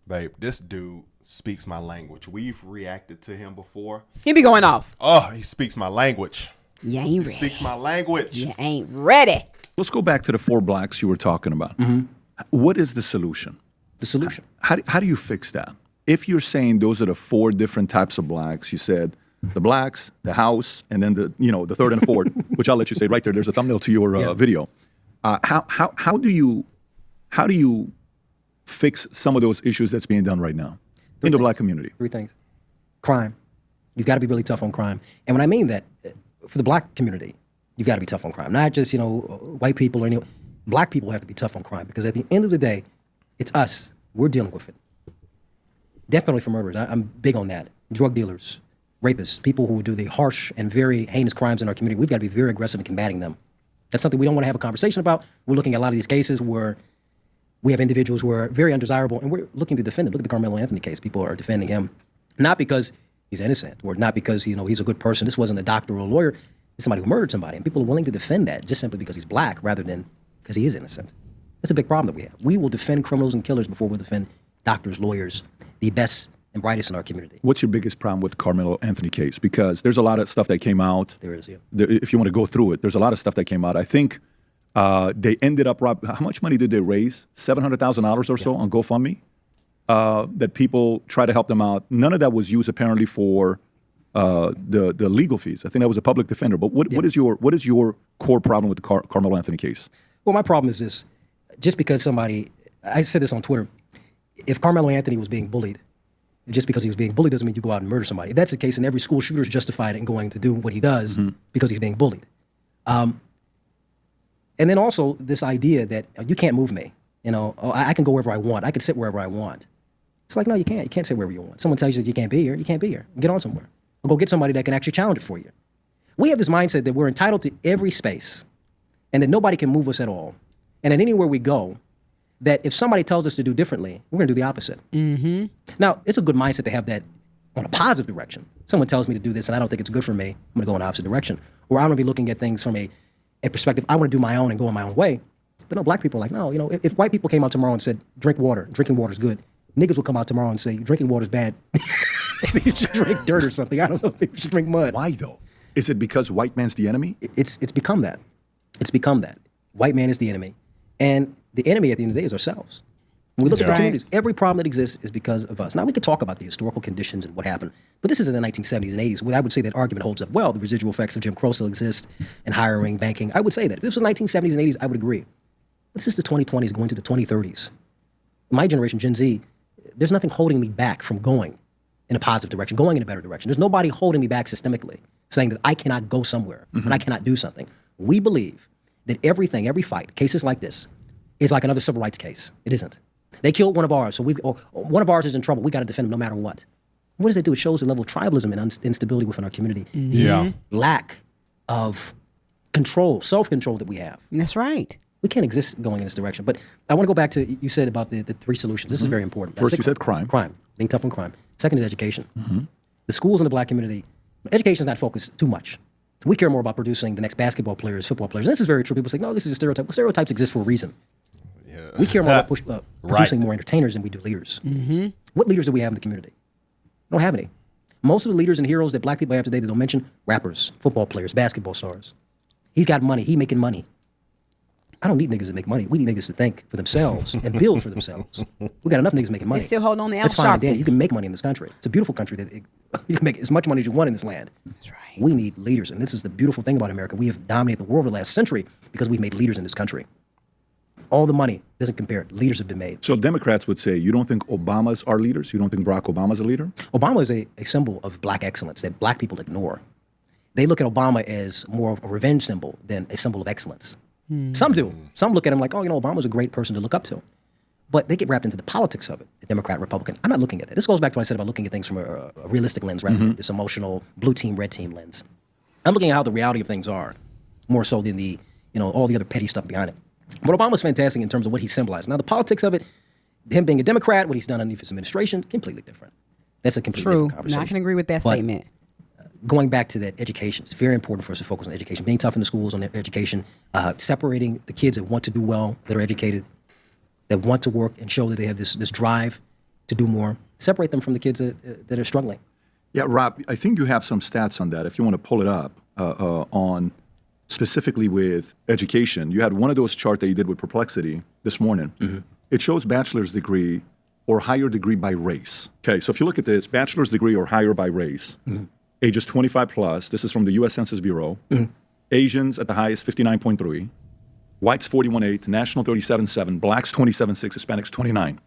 Babe, this dude speaks my language. We've reacted to him before. He be going off. Oh, he speaks my language. You ain't He ready. speaks my language. You ain't ready. Let's go back to the 4 blacks you were talking about. What is the solution? The solution. How do you fix that? If you're saying those are the 4 different types of blacks, you said the blacks, the house, and then the third and fourth, which I'll let you say right there. There's a thumbnail to your video. How do you fix some of those issues that's being done right now in the black community? 3 things. Crime. You've got to be really tough on crime. And when I mean that, for the black community, you've got to be tough on crime. Not just, white people or anyone. Black people have to be tough on crime because at the end of the day, it's us. We're dealing with it. Death penalty for murderers. I'm big on that. Drug dealers, rapists, people who do the harsh and very heinous crimes in our community. We've got to be very aggressive in combating them. That's something we don't want to have a conversation about. We're looking at a lot of these cases where we have individuals who are very undesirable, and we're looking to defend them. Look at the Carmelo Anthony case. People are defending him, not because he's innocent or not because he's a good person. This wasn't a doctor or a lawyer. It's somebody who murdered somebody, and people are willing to defend that just simply because he's black rather than because he is innocent. That's a big problem that we have. We will defend criminals and killers before we'll defend doctors, lawyers, the best and brightest in our community. What's your biggest problem with the Carmelo Anthony case? Because there's a lot of stuff that came out. There is, yeah. If you want to go through it, there's a lot of stuff that came out. I think they ended up how much money did they raise? $700,000 or so on GoFundMe that people try to help them out. None of that was used apparently for the legal fees. I think that was a public defender. But what is your core problem with the Carmelo Anthony case? Well, my problem is this. Just because I said this on Twitter, if Carmelo Anthony was being bullied, just because he was being bullied doesn't mean you go out and murder somebody. If that's the case, and every school shooter is justified in going to do what he does because he's being bullied. And then also this idea that you can't move me. I can go wherever I want. I can sit wherever I want. It's like, no, you can't. You can't sit wherever you want. Someone tells you that you can't be here. You can't be here. Get on somewhere. Or go get somebody that can actually challenge it for you. We have this mindset that we're entitled to every space and that nobody can move us at all. And that anywhere we go, that if somebody tells us to do differently, we're going to do the opposite. Mm-hmm. Now, it's a good mindset to have that on a positive direction. Someone tells me to do this and I don't think it's good for me, I'm going to go in the opposite direction. Or I'm going to be looking at things from a perspective, I want to do my own and go in my own way. But no, black people are like, no, if white people came out tomorrow and said, drink water, drinking water is good, niggas will come out tomorrow and say, drinking water is bad. Maybe you should drink dirt or something. I don't know. Maybe you should drink mud. Why though? Is it because white man's the enemy? It's become that. It's become that. White man is the enemy. And the enemy at the end of the day is ourselves. When we look at the communities, every problem that exists is because of us. Now, we could talk about the historical conditions and what happened, but this is in the 1970s and 80s. Well, I would say that argument holds up well. The residual effects of Jim Crow still exist and hiring, banking. I would say that. If this was 1970s and 80s, I would agree. But this is the 2020s going to the 2030s. My generation, Gen Z, there's nothing holding me back from going in a positive direction, going in a better direction. There's nobody holding me back systemically, saying that I cannot go somewhere and I cannot do something. We believe that everything, every fight, cases like this, is like another civil rights case. It isn't. They killed one of ours, so one of ours is in trouble. We got to defend them no matter what. What does it do? It shows the level of tribalism and instability within our community. The lack of control, self-control that we have. That's right. We can't exist going in this direction. But I want to go back to, you said about the 3 solutions. This is very important. First, you said crime. Crime, being tough on crime. Second is education. The schools in the black community, education is not focused too much. We care more about producing the next basketball players, football players. And this is very true. People say, no, this is a stereotype. Well, stereotypes exist for a reason. Yeah. We care more about producing more entertainers than we do leaders. What leaders do we have in the community? We don't have any. Most of the leaders and heroes that black people have today that don't mention, rappers, football players, basketball stars. He's got money. He making money. I don't need niggas to make money. We need niggas to think for themselves and build for themselves. We got enough niggas making money. They still holding on the That's fine, outside. Danny. You can make money in this country. It's a beautiful country that you can make as much money as you want in this land. That's right. We need leaders, and this is the beautiful thing about America. We have dominated the world for the last century because we've made leaders in this country. All the money doesn't compare. Leaders have been made. So Democrats would say, you don't think Obama's our leaders? You don't think Barack Obama's a leader? Obama is a symbol of black excellence that black people ignore. They look at Obama as more of a revenge symbol than a symbol of excellence. Some do. Some look at him like, oh, Obama's a great person to look up to. But they get wrapped into the politics of it, the Democrat, Republican. I'm not looking at that. This goes back to what I said about looking at things from a realistic lens rather than this emotional blue team, red team lens. I'm looking at how the reality of things are, more so than the, all the other petty stuff behind it. But Obama's fantastic in terms of what he symbolized. Now, the politics of it, him being a Democrat, what he's done underneath his administration, completely different. That's a completely different conversation. No, I can agree with that statement. Going back to that education, it's very important for us to focus on education, being tough in the schools on education, separating the kids that want to do well, that are educated, that want to work and show that they have this drive to do more. Separate them from the kids that are struggling. Yeah, Rob, I think you have some stats on that. If you want to pull it up on specifically with education, you had one of those charts that you did with Perplexity this morning. Mm-hmm. It shows bachelor's degree or higher degree by race. Okay, so if you look at this, bachelor's degree or higher by race, ages 25 plus, this is from the U.S. Census Bureau. Asians at the highest, 59.3. Whites, 41.8. National, 37.7. Blacks, 27.6. Hispanics, 29.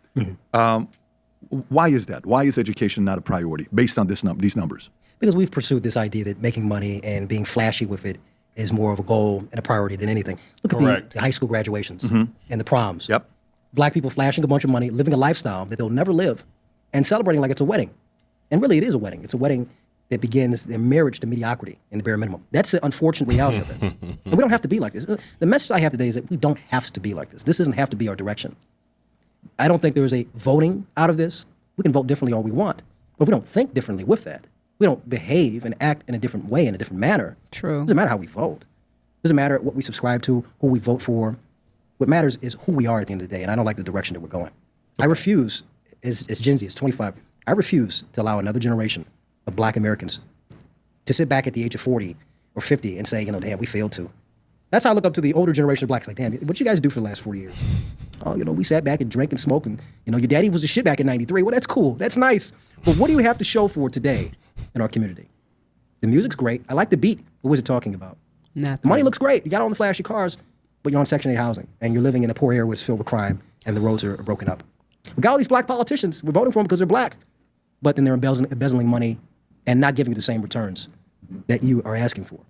Why is that? Why is education not a priority based on these numbers? Because we've pursued this idea that making money and being flashy with it is more of a goal and a priority than anything. Look at the high school graduations and the proms. Yep. Black people flashing a bunch of money, living a lifestyle that they'll never live, and celebrating like it's a wedding. And really, it is a wedding. It's a wedding that begins their marriage to mediocrity in the bare minimum. That's the unfortunate reality of it. And we don't have to be like this. The message I have today is that we don't have to be like this. This doesn't have to be our direction. I don't think there's a voting out of this. We can vote differently all we want, but if we don't think differently with that, we don't behave and act in a different way, in a different manner. True. It doesn't matter how we vote. It doesn't matter what we subscribe to, who we vote for. What matters is who we are at the end of the day, and I don't like the direction that we're going. I refuse, as Gen Z, as 25, I refuse to allow another generation of Black Americans to sit back at the age of 40 or 50 and say, damn, we failed to. That's how I look up to the older generation of Blacks. Like, damn, what you guys do for the last 40 years? Oh, we sat back and drank and smoked, and, your daddy was the shit back in 93. Well, that's cool. That's nice. But what do you have to show for today in our community? The music's great. I like the beat. What was it talking about? Nothing. The money looks great. You got all the flashy cars, but you're on Section 8 housing, and you're living in a poor area where it's filled with crime, and the roads are broken up. We got all these Black politicians. We're voting for them because they're Black, but then they're embezzling money and not giving you the same returns that you are asking for.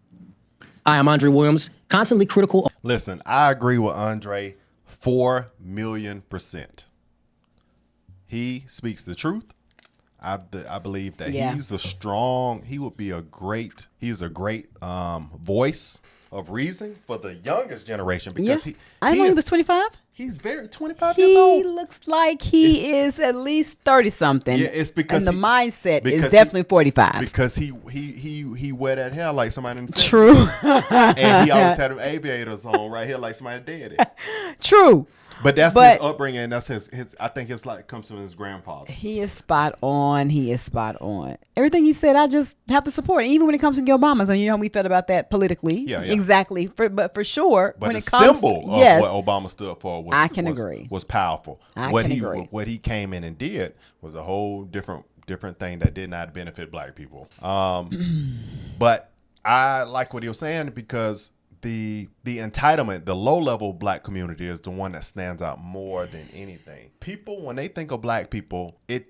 Hi, I'm Andre Williams, constantly critical. Listen, I agree with Andre 4,000,000%. He speaks the truth. I believe that he would be a great voice of reason for the youngest generation because I know he was 25. He's very 25 years old. He looks like he is at least 30 something. Yeah, it's because and the mindset is definitely 45. Because he wear that hair like somebody in the True. and he always had them aviators on right here like somebody dead. True. But that's his upbringing. That's his. I think his comes from his grandfather. He is spot on. Everything he said, I just have to support. Even when it comes to Obama, so how we felt about that politically. Yeah. Exactly. But for sure, but when the it comes symbol to what Obama stood for was powerful. Agree. What he came in and did was a whole different thing that did not benefit Black people. But I like what he was saying because the entitlement, the low-level Black community is the one that stands out more than anything. People, when they think of Black people, and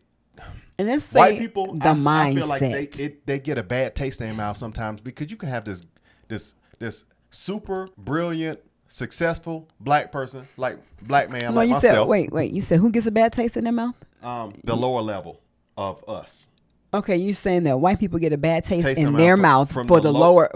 let's say white people, I feel like they get a bad taste in their mouth sometimes because you can have this super brilliant, successful Black person, like Black man, like myself. You said who gets a bad taste in their mouth? The lower level of us. Okay, you saying that white people get a bad taste in their mouth for the lower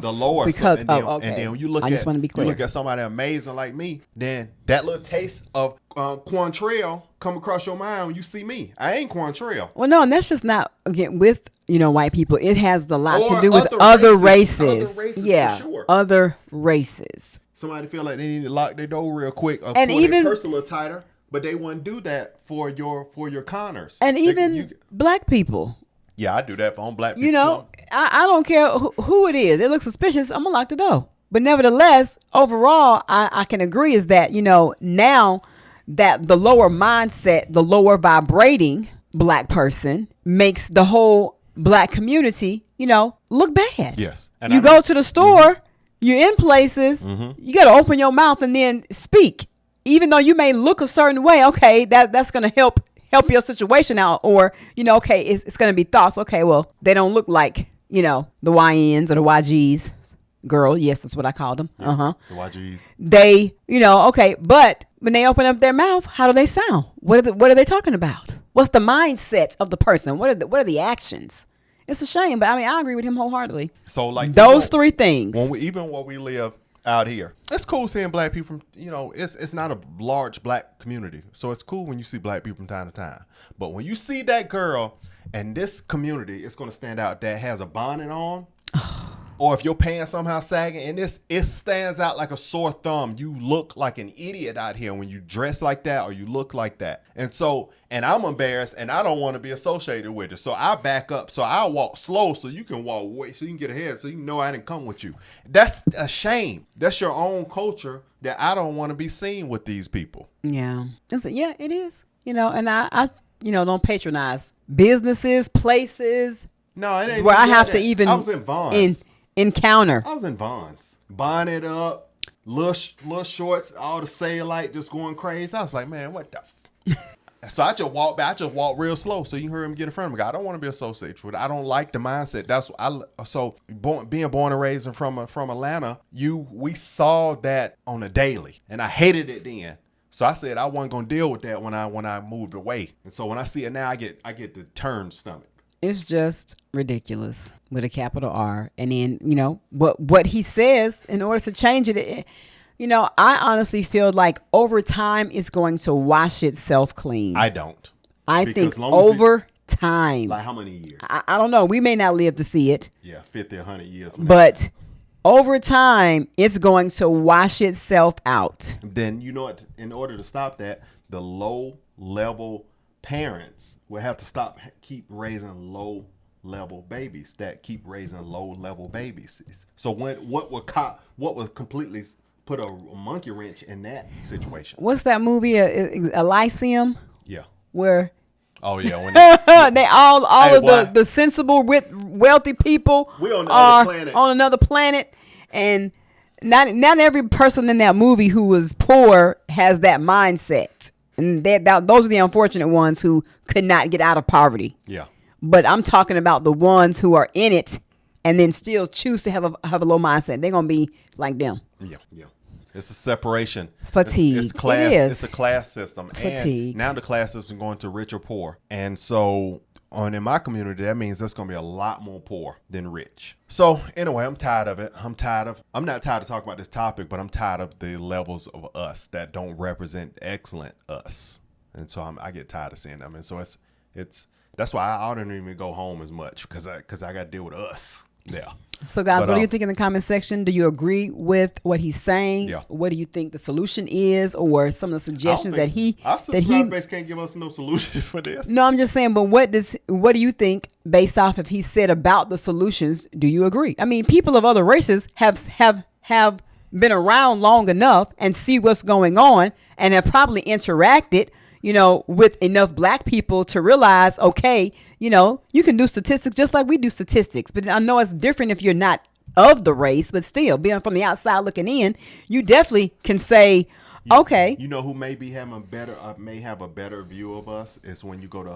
because and then, okay. And then when you look just want to be clear. You look at somebody amazing like me, then that little taste of Quantrell come across your mind when you see me. I ain't Quantrell. Well, no, and that's just not again with white people. It has a lot to do with other races. Yeah, sure. Other races. Somebody feel like they need to lock their door real quick or and pull even their purse a little tighter, but they wouldn't do that for your conners. And even Black people. Yeah, I do that for Black people. I don't care who it is. It looks suspicious. I'm going to lock the door. But nevertheless, overall, I can agree is that, now that the lower mindset, the lower vibrating Black person makes the whole Black community, look bad. Yes. And you go to the store, you're in places, you got to open your mouth and then speak. Even though you may look a certain way, okay, that's going to help your situation out, or okay, it's going to be thoughts. Okay, well, they don't look like the YNs or the YGs. Girl, yes, that's what I called them. The YGs. They, okay, but when they open up their mouth, how do they sound? What are they talking about? What's the mindset of the person? What are the actions? It's a shame, but I agree with him wholeheartedly. So like those three things. When we live out here, it's cool seeing Black people from it's not a large Black community, so it's cool when you see Black people from time to time. But when you see that girl and this community, it's going to stand out that has a bonnet on. or if your pants somehow sagging and it stands out like a sore thumb, you look like an idiot out here when you dress like that or you look like that. And I'm embarrassed and I don't want to be associated with it. So I back up. So I walk slow so you can walk way, so you can get ahead, so you know I didn't come with you. That's a shame. That's your own culture that I don't want to be seen with these people. Yeah. Yeah, it is. And I don't patronize businesses, places. No, it ain't where I have that. to even I was in Vons. encounter. I was in Vons. Bonnet up, little shorts, all the cellulite just going crazy. I was like, man, what the So I just walk back. I just walk real slow so you can hear him get in front of me. I don't want to be associated with it. I don't like the mindset. Being born and raised from Atlanta, we saw that on a daily, and I hated it then. So I said I wasn't gonna deal with that when I moved away. And so when I see it now, I get the turned stomach. It's just ridiculous with a capital R. And then what he says in order to change it. I honestly feel like over time it's going to wash itself clean. I don't. I think over time. Like how many years? I don't know. We may not live to see it. Yeah, 50, 100 years. But over time, it's going to wash itself out. Then, you know what? In order to stop that, the low-level parents will have to keep raising low-level babies that keep raising low-level babies. So what would completely put a monkey wrench in that situation? What's that movie, Elysium? Yeah. Where... Oh yeah, when they all of the sensible with wealthy people are on another planet, and not every person in that movie who was poor has that mindset, and those are the unfortunate ones who could not get out of poverty. Yeah, but I'm talking about the ones who are in it and then still choose to have a low mindset. They're gonna be like them. Yeah. It's a separation. Fatigue. It's class. It is. It's a class system. Fatigue. And now the class system going to rich or poor. And so in my community, that means there's going to be a lot more poor than rich. So anyway, I'm tired of it. I'm not tired of talking about this topic, but I'm tired of the levels of us that don't represent excellent us. And so I get tired of seeing them. And so that's why I don't even go home as much because I got to deal with us. Yeah. So guys, what do you think in the comment section? Do you agree with what he's saying? Yeah. What do you think the solution is, or some of the suggestions our base can't give us no solution for this? No, I'm just saying. But what do you think based off of he said about the solutions? Do you agree? I mean, people of other races have been around long enough and see what's going on and have probably interacted, with enough black people to realize, okay, you can do statistics just like we do statistics. But I know it's different if you're not of the race, but still being from the outside looking in, you definitely can say, okay. Who may have a better view of us is when you go to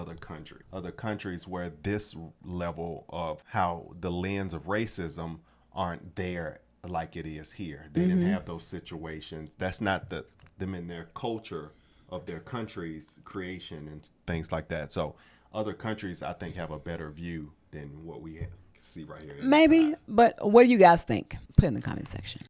other countries where this level of how the lens of racism aren't there like it is here. They didn't have those situations. That's not them in their culture of their country's creation and things like that. So other countries, I think, have a better view than what we see right here. Maybe, but what do you guys think? Put in the comment section.